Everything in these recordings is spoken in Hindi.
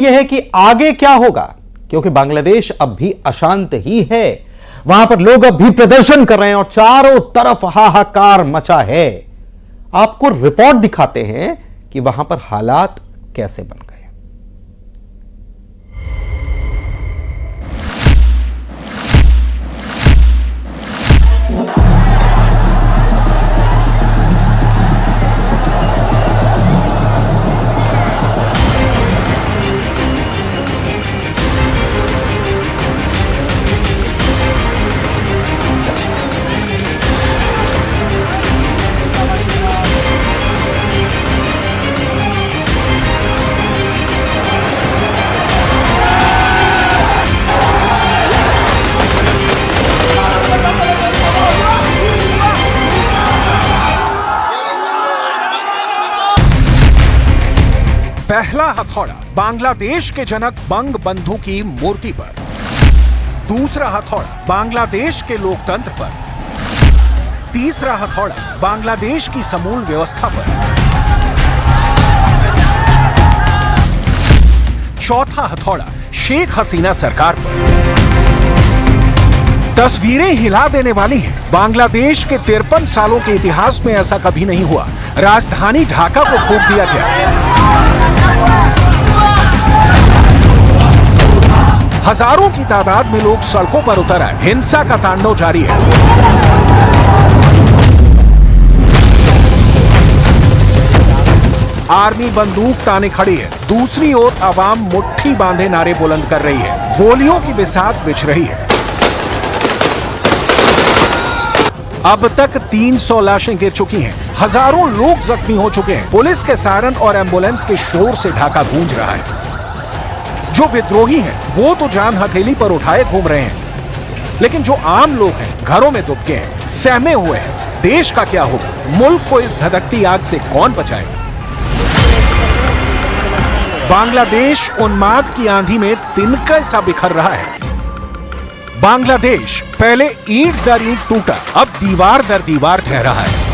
यह है कि आगे क्या होगा, क्योंकि बांग्लादेश अब भी अशांत ही है। वहां पर लोग अब भी प्रदर्शन कर रहे हैं और चारों तरफ हाहाकार मचा है। आपको रिपोर्ट दिखाते हैं कि वहां पर हालात कैसे बन गए। पहला हथौड़ा बांग्लादेश के जनक बंग बंधु की मूर्ति पर, दूसरा हथौड़ा बांग्लादेश के लोकतंत्र पर, तीसरा हथौड़ा बांग्लादेश की समूल व्यवस्था पर, चौथा हथौड़ा शेख हसीना सरकार पर। तस्वीरें हिला देने वाली हैं। बांग्लादेश के 53 सालों के इतिहास में ऐसा कभी नहीं हुआ। राजधानी ढाका को फूंक दिया गया। हजारों की तादाद में लोग सड़कों पर उतर आए। हिंसा का तांडव जारी है। आर्मी बंदूक ताने खड़ी है। दूसरी ओर आवाम मुट्ठी बांधे नारे बुलंद कर रही है। गोलियों की बिसात बिछ रही है। अब तक 300 लाशें गिर चुकी हैं। हजारों लोग जख्मी हो चुके हैं। पुलिस के सायरन और एम्बुलेंस के शोर से ढाका गूंज रहा है। जो विद्रोही हैं, वो तो जान हथेली पर उठाए घूम रहे हैं, लेकिन जो आम लोग हैं, घरों में दुबके हैं, सहमे हुए हैं। देश का क्या होगा? मुल्क को इस धधकती आग से कौन बचाएगा? बांग्लादेश उन्माद की आंधी में तिनका सा बिखर रहा है। बांग्लादेश पहले ईंट दर ईंट टूटा, अब दीवार दर दीवार ढह रहा है।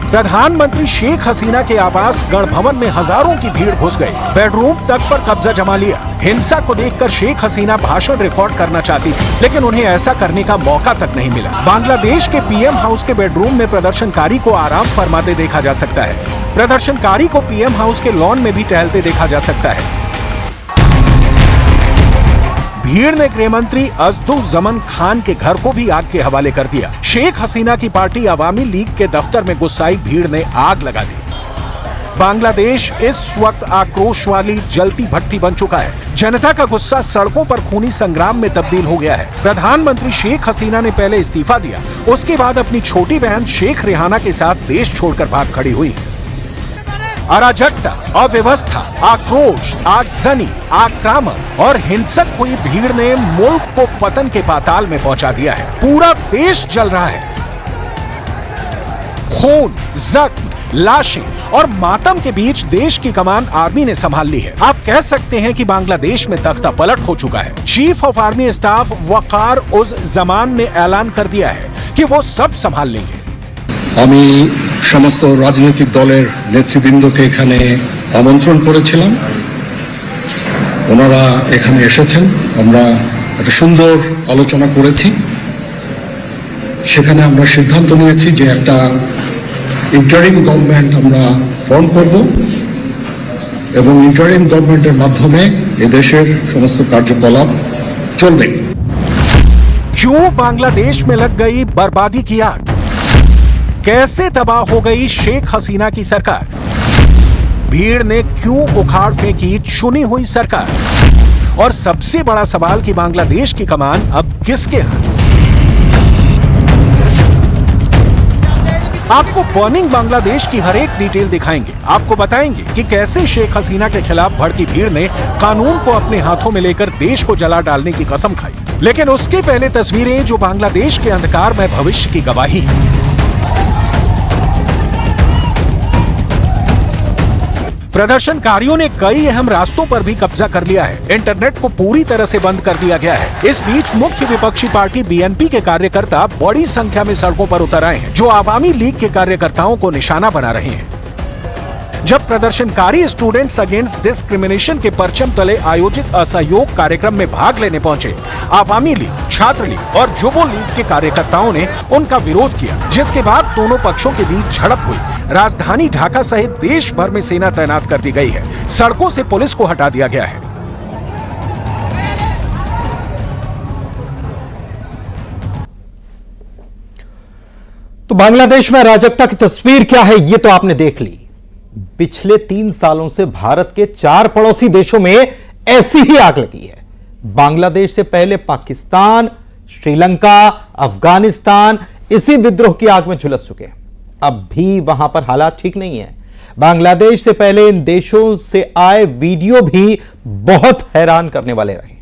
प्रधानमंत्री शेख हसीना के आवास गण भवन में हजारों की भीड़ घुस गई। बेडरूम तक पर कब्जा जमा लिया। हिंसा को देखकर शेख हसीना भाषण रिकॉर्ड करना चाहती थी, लेकिन उन्हें ऐसा करने का मौका तक नहीं मिला। बांग्लादेश के पीएम हाउस के बेडरूम में प्रदर्शनकारी को आराम फरमाते देखा जा सकता है। प्रदर्शनकारी को पीएम हाउस के लॉन में भी टहलते देखा जा सकता है। भीड़ ने गृह मंत्री अज़दुज़्ज़मन खान के घर को भी आग के हवाले कर दिया। शेख हसीना की पार्टी अवामी लीग के दफ्तर में गुस्साई भीड़ ने आग लगा दी। बांग्लादेश इस वक्त आक्रोश वाली जलती भट्टी बन चुका है। जनता का गुस्सा सड़कों पर खूनी संग्राम में तब्दील हो गया है। प्रधानमंत्री शेख हसीना ने पहले इस्तीफा दिया, उसके बाद अपनी छोटी बहन शेख रेहाना के साथ देश छोड़कर भाग खड़ी हुई। अराजकता, अव्यवस्था, आक्रोश, आगजनी, आक्रामक और हिंसक हुई भीड़ ने मुल्क को पतन के पाताल में पहुंचा दिया है। पूरा देश जल रहा है। खून, जख्म, लाशें और मातम के बीच देश की कमान आर्मी ने संभाल ली है। आप कह सकते हैं कि बांग्लादेश में तख्ता पलट हो चुका है। चीफ ऑफ आर्मी स्टाफ वकार उज जमान ने ऐलान कर दिया है कि वो सब संभाल लेंगे। আমি সমস্ত রাজনৈতিক দলের নেতৃবৃন্দকে এখানে আমন্ত্রণ করেছিলাম। ওনারা এখানে এসেছেন। আমরা একটা সুন্দর আলোচনা করেছি। সেখানে আমরা সিদ্ধান্ত নিয়েছি যে একটা ইন্টারিম গভর্নমেন্ট আমরা ফর্ম করব এবং ইন্টারিম গভর্নমেন্টের মাধ্যমে এই দেশের সমস্ত কার্যকলাপ চলবে। क्यों बांग्लादेश में लग गई बर्बादी की आग? कैसे तबाह हो गई शेख हसीना की सरकार? भीड़ ने क्यों उखाड़ फेंकी चुनी हुई सरकार? और सबसे बड़ा सवाल कि बांग्लादेश की कमान अब किसके हाथ? आपको बर्निंग बांग्लादेश की हर एक डिटेल दिखाएंगे। आपको बताएंगे कि कैसे शेख हसीना के खिलाफ भड़की भीड़ ने कानून को अपने हाथों में लेकर देश को जला डालने की कसम खाई। लेकिन उसके पहले तस्वीरें जो बांग्लादेश के अंधकार में भविष्य की गवाही है। प्रदर्शनकारियों ने कई अहम रास्तों पर भी कब्जा कर लिया है। इंटरनेट को पूरी तरह से बंद कर दिया गया है। इस बीच मुख्य विपक्षी पार्टी बीएनपी के कार्यकर्ता बड़ी संख्या में सड़कों पर उतर आए हैं, जो आवामी लीग के कार्यकर्ताओं को निशाना बना रहे हैं। जब प्रदर्शनकारी स्टूडेंट्स अगेंस्ट डिस्क्रिमिनेशन के परचम तले आयोजित असहयोग कार्यक्रम में भाग लेने पहुंचे। आवामी लीग, छात्र लीग और जुबो लीग के कार्यकर्ताओं ने उनका विरोध किया, जिसके बाद दोनों पक्षों के बीच झड़प हुई। राजधानी ढाका सहित देश भर में सेना तैनात कर दी गई है। सड़कों से पुलिस को हटा दिया गया है। तो बांग्लादेश में अराजकता की तस्वीर क्या है, यह तो आपने देख ली। पिछले 3 सालों से भारत के 4 पड़ोसी देशों में ऐसी ही आग लगी है। बांग्लादेश से पहले पाकिस्तान, श्रीलंका, अफगानिस्तान इसी विद्रोह की आग में झुलस चुके हैं। अब भी वहां पर हालात ठीक नहीं है। बांग्लादेश से पहले इन देशों से आए वीडियो भी बहुत हैरान करने वाले रहे।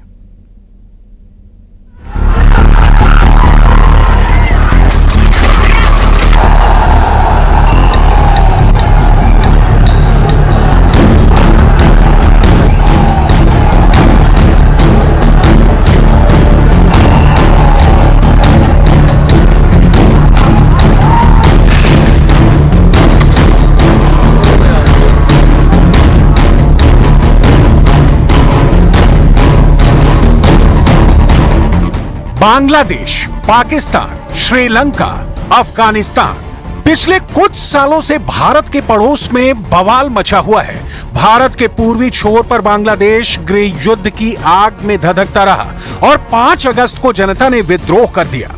बांग्लादेश, पाकिस्तान, श्रीलंका, अफगानिस्तान पिछले कुछ सालों से भारत के पड़ोस में बवाल मचा हुआ है। भारत के पूर्वी छोर पर बांग्लादेश गृह युद्ध की आग में धधकता रहा और 5 अगस्त को जनता ने विद्रोह कर दिया।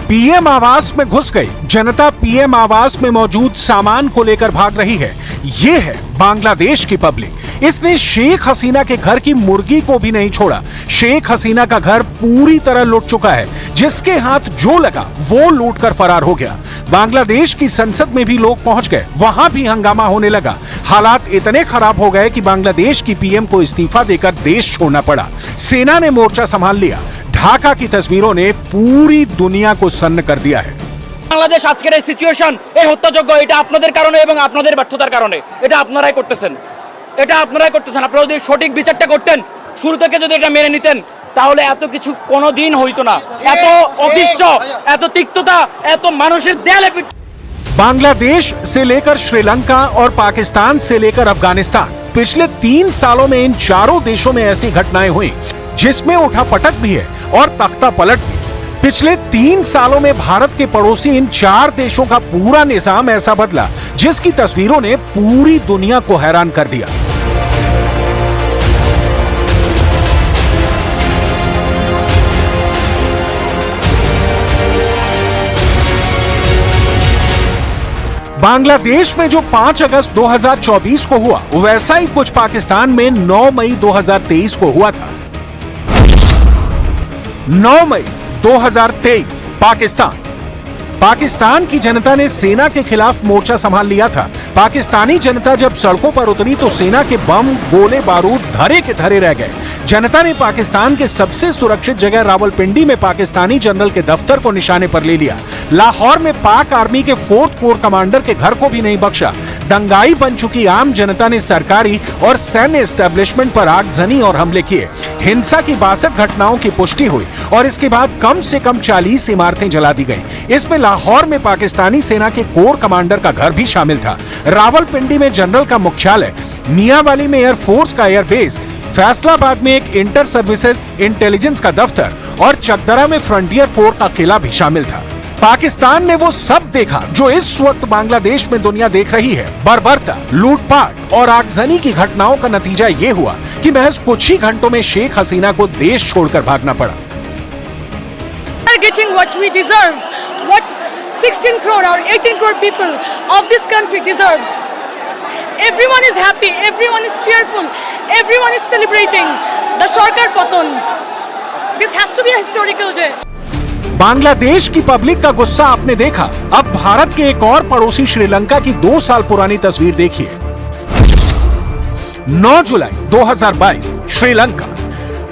पीएम आवास में घुस गई जनता। पीएम आवास में मौजूद सामान को लेकर भाग रही है। ये है बांग्लादेश की पब्लिक। इसने शेख हसीना के घर की मुर्गी को भी नहीं छोड़ा। शेख हसीना का घर पूरी तरह लूट चुका है। जिसके हाथ जो लगा वो लूट कर फरार हो गया। बांग्लादेश की संसद में भी लोग पहुंच गए, वहां भी हंगामा होने लगा। हालात इतने खराब हो गए कि बांग्लादेश की पीएम को इस्तीफा देकर देश छोड़ना पड़ा। सेना ने मोर्चा संभाल लिया। ढाका की तस्वीरों ने पूरी दुनिया को सन्न कर दिया है। বাংলাদেশ আজকের এই সিচুয়েশন, এই হত্যাযজ্ঞ, এটা আপনাদের কারণে এবং আপনাদের ব্যর্থতার কারণে। এটা আপনারাই করতেছেন, আপনারা যদি সঠিক বিচারটা করতেন, শুরু থেকে যদি এটা মেনে নিতেন, তাহলে এত কিছু কোনোদিন হইতো না। এত অতিষ্ঠ, এত তিক্ততা, এত মানুষের দেয়ালে পিঠ। बांग्लादेश से लेकर श्रीलंका और पाकिस्तान से लेकर अफगानिस्तान, पिछले 3 सालों में इन चारों देशों में ऐसी घटनाएं हुई जिसमें उठापटक भी है और तख्ता पलट भी। पिछले 3 सालों में भारत के पड़ोसी इन 4 देशों का पूरा निजाम ऐसा बदला जिसकी तस्वीरों ने पूरी दुनिया को हैरान कर दिया। बांग्लादेश में जो 5 अगस्त 2024 को हुआ, वैसा ही कुछ पाकिस्तान में 9 मई 2023 को हुआ था। 9 मई 2023 पाकिस्तान की जनता ने सेना के खिलाफ मोर्चा संभाल लिया था। पाकिस्तानी जनता जब सड़कों पर उतरी तो सेना के बम, गोले बारूद धरे के धरे रह गए। जनता ने पाकिस्तान के सबसे सुरक्षित जगह रावलपिंडी में पाकिस्तानी जनरल के दफ्तर को निशाने पर ले लिया। लाहौर में पाक आर्मी के 4th कोर कमांडर के घर को भी नहीं बख्शा। दंगाई बन चुकी आम जनता ने सरकारी और सैन्य एस्टेब्लिशमेंट पर आगजनी और हमले किए। हिंसा की 62 घटनाओं की पुष्टि हुई और इसके बाद कम से कम 40 इमारतें जला दी गईं। इसमें लाहौर में पाकिस्तानी सेना के कोर कमांडर का घर भी शामिल था। रावलपिंडी में जनरल का मुख्यालय, मियांवाली में एयरफोर्स का एयरबेस, फैसलाबाद में एक इंटर सर्विसेज इंटेलिजेंस का दफ्तर और चकदरा में फ्रंटियर कोर का किला भी शामिल था। पाकिस्तान ने वो सब देखा जो इस वक्त बांग्लादेश में दुनिया देख रही है। बर्बरता, लूटपाट और आगजनी की घटनाओं का नतीजा ये हुआ कि महज कुछ ही घंटों में शेख हसीना को देश छोड़कर भागना पड़ा। Getting what we deserve, what 16 crore or 18 crore people of this country deserves. Everyone is happy, everyone is cheerful, everyone is celebrating the Sarkar Patan. This has to be a historical day. Bangladesh की पब्लिक का गुस्सा आपने देखा। अब भारत के एक और पड़ोसी श्रीलंका की 2 साल पुरानी तस्वीर देखिए। 9 जुलाई 2022 श्रीलंका।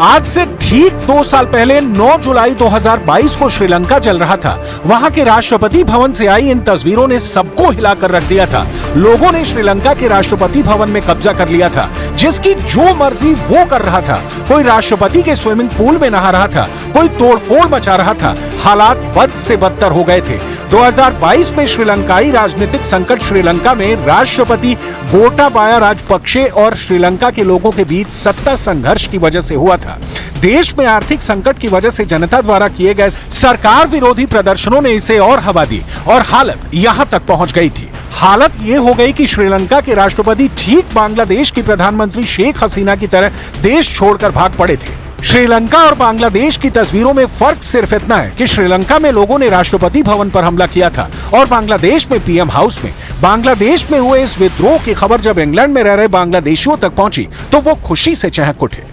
आज से ठीक 2 साल पहले 9 जुलाई 2022 को श्रीलंका चल रहा था। वहां के राष्ट्रपति भवन से आई इन तस्वीरों ने सबको हिलाकर रख दिया था। लोगों ने श्रीलंका के राष्ट्रपति भवन में कब्जा कर लिया था। जिसकी जो मर्जी वो कर रहा था। कोई राष्ट्रपति के स्विमिंग पूल में नहा रहा था, कोई तोड़फोड़ मचा रहा था। हालात बद से बदतर हो गए थे। 2022 में श्रीलंकाई राजनीतिक संकट श्रीलंका में राष्ट्रपति गोटाबाया राजपक्षे और श्रीलंका के लोगों के बीच सत्ता संघर्ष की वजह से हुआ था। देश में आर्थिक संकट की वजह से जनता द्वारा किए गए सरकार विरोधी प्रदर्शनों ने इसे और हवा दी और हालत यहां तक पहुंच गई थी। हालत ये हो गई कि श्रीलंका के राष्ट्रपति ठीक बांग्लादेश की प्रधानमंत्री शेख हसीना की तरह देश छोड़कर भाग पड़े थे। श्रीलंका और बांग्लादेश की तस्वीरों में फर्क सिर्फ इतना है कि श्रीलंका में लोगों ने राष्ट्रपति भवन पर हमला किया था और बांग्लादेश में पीएम हाउस में। बांग्लादेश में हुए इस विद्रोह की खबर जब इंग्लैंड में रह रहे बांग्लादेशियों तक पहुंची तो वो खुशी से चहक उठे।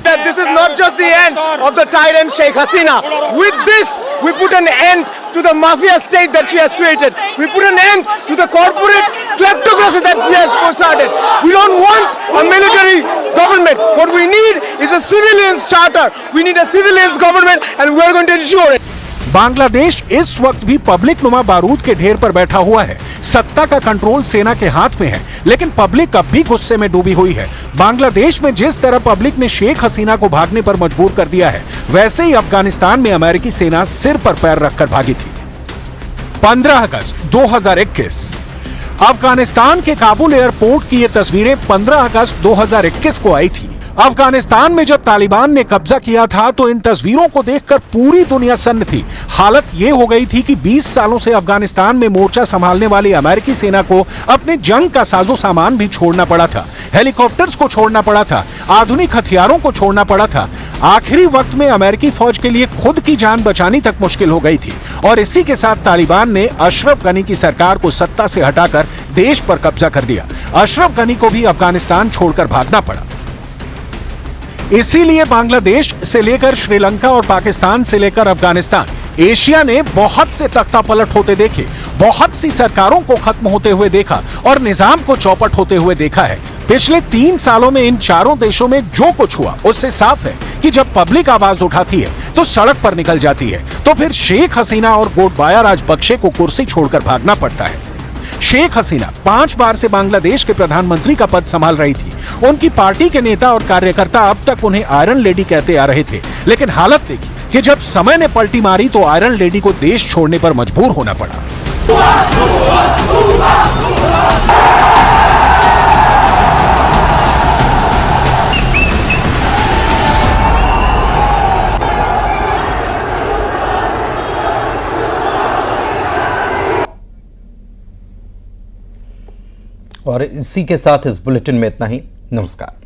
That this is not just the end of the tyrant Sheikh Hasina. With this, we put an end to the mafia state that she has created. We put an end to the corporate kleptocracy that she has started. We don't want a military government. What we need is a civilians charter. We need a civilians government, and we are going to ensure it. Bangladesh इस वक्त भी पब्लिक नुमा बारूद के ढेर पर बैठा हुआ है। सत्ता का कंट्रोल सेना के हाथ में है, लेकिन पब्लिक अब भी गुस्से में डूबी हुई है। बांग्लादेश में जिस तरह पब्लिक ने शेख हसीना को भागने पर मजबूर कर दिया है, वैसे ही अफगानिस्तान में अमेरिकी सेना सिर पर पैर रखकर भागी थी। 15 अगस्त 2021 अफगानिस्तान के काबुल एयरपोर्ट की ये तस्वीरें 15 अगस्त 2021 को आई थी। अफगानिस्तान में जब तालिबान ने कब्जा किया था तो इन तस्वीरों को देखकर पूरी दुनिया सन्न थी। हालत ये हो गई थी कि 20 सालों से अफगानिस्तान में मोर्चा संभालने वाली अमेरिकी सेना को अपने जंग का साजो सामान भी छोड़ना पड़ा था। हेलीकॉप्टर्स को छोड़ना पड़ा था, आधुनिक हथियारों को छोड़ना पड़ा था। आखिरी वक्त में अमेरिकी फौज के लिए खुद की जान बचानी तक मुश्किल हो गई थी और इसी के साथ तालिबान ने अशरफ गनी की सरकार को सत्ता से हटाकर देश पर कब्जा कर लिया। अशरफ गनी को भी अफगानिस्तान छोड़कर भागना पड़ा। इसीलिए बांग्लादेश से लेकर श्रीलंका और पाकिस्तान से लेकर अफगानिस्तान, एशिया ने बहुत से तख्ता पलट होते देखे, बहुत सी सरकारों को खत्म होते हुए देखा और निजाम को चौपट होते हुए देखा है। पिछले 3 सालों में इन चारों देशों में जो कुछ हुआ उससे साफ है कि जब पब्लिक आवाज उठाती है तो सड़क पर निकल जाती है, तो फिर शेख हसीना और गोटाबाया राजपक्षे को कुर्सी छोड़कर भागना पड़ता है। शेख हसीना 5 बार से बांग्लादेश के प्रधानमंत्री का पद संभाल रही थी। उनकी पार्टी के नेता और कार्यकर्ता अब तक उन्हें आयरन लेडी कहते आ रहे थे, लेकिन हालत देखी कि जब समय ने पलटी मारी तो आयरन लेडी को देश छोड़ने पर मजबूर होना पड़ा। और इसी के साथ इस बुलेटिन में इतना ही। नमस्कार।